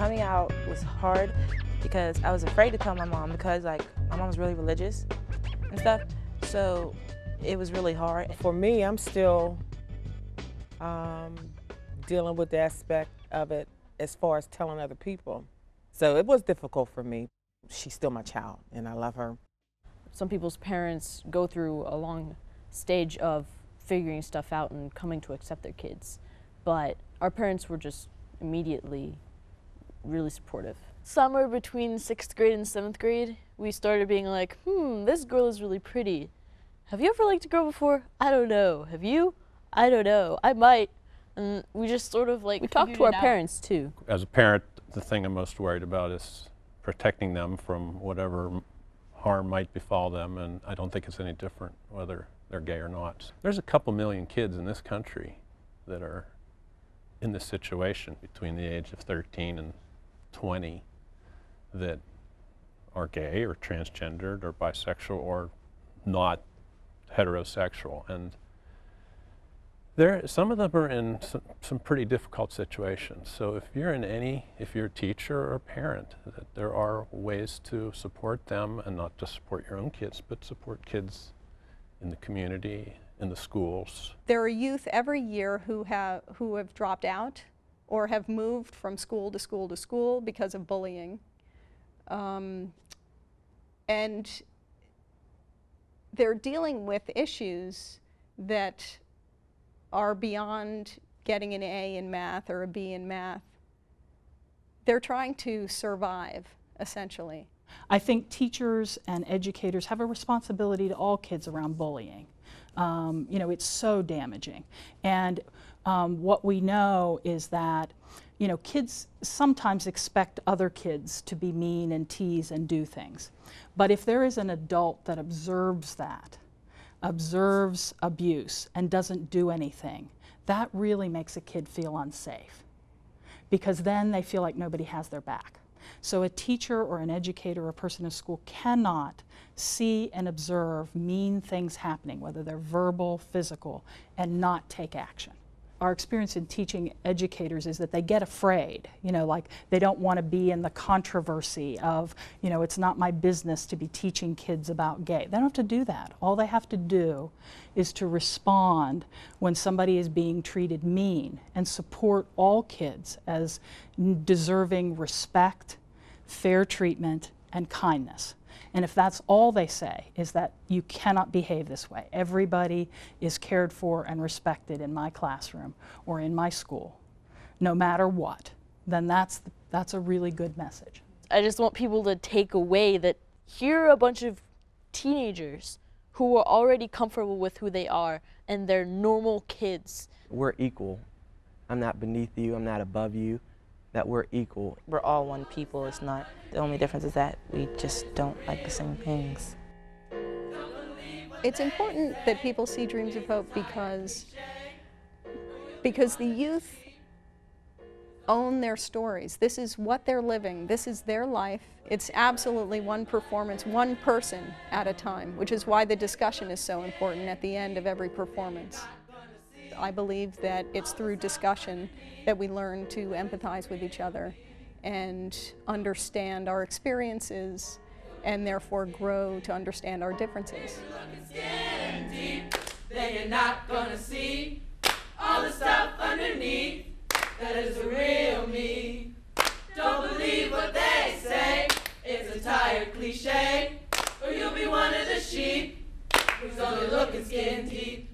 Coming out was hard because I was afraid to tell my mom because like my mom's really religious and stuff, so it was really hard. For me, I'm still dealing with the aspect of it as far as telling other people. So it was difficult for me. She's still my child and I love her. Some people's parents go through a long stage of figuring stuff out and coming to accept their kids, but our parents were just immediately really supportive. Somewhere between 6th grade and 7th grade, we started being like, this girl is really pretty. Have you ever liked a girl before? I don't know. Have you? I don't know. I might. And we just sort of like, we talked to our parents too. As a parent, the thing I'm most worried about is protecting them from whatever harm might befall them, and I don't think it's any different whether they're gay or not. There's a couple million kids in this country that are in this situation between the age of 13 and 20 that are gay or transgendered or bisexual or not heterosexual, and some of them are in some pretty difficult situations. So if you're a teacher or a parent, that there are ways to support them, and not just support your own kids, but support kids in the community, in the schools. There are youth every year who have dropped out or have moved from school to school to school because of bullying. And they're dealing with issues that are beyond getting an A in math or a B in math. They're trying to survive, essentially. I think teachers and educators have a responsibility to all kids around bullying. You know, it's so damaging. And what we know is that, you know, kids sometimes expect other kids to be mean and tease and do things. But if there is an adult that observes that, observes abuse and doesn't do anything, that really makes a kid feel unsafe, because then they feel like nobody has their back. So a teacher or an educator or a person in school cannot see and observe mean things happening, whether they're verbal, physical, and not take action. Our experience in teaching educators is that they get afraid, you know, like they don't want to be in the controversy of, you know, it's not my business to be teaching kids about gay. They don't have to do that. All they have to do is to respond when somebody is being treated mean and support all kids as deserving respect, fair treatment, and kindness. And if that's all they say, is that you cannot behave this way, everybody is cared for and respected in my classroom or in my school, no matter what, then that's a really good message. I just want people to take away that here are a bunch of teenagers who are already comfortable with who they are, and they're normal kids. We're equal. I'm not beneath you, I'm not above you. That we're equal. We're all one people. It's not, the only difference is that we just don't like the same things. It's important that people see Dreams of Hope because the youth own their stories. This is what they're living. This is their life. It's absolutely one performance, one person at a time, which is why the discussion is so important at the end of every performance. I believe that it's through discussion that we learn to empathize with each other and understand our experiences, and therefore grow to understand our differences. Then you're not gonna see all the stuff underneath that is the real me. Don't believe what they say, it's a tired cliche, or you'll be one of the sheep who's only looking skin deep.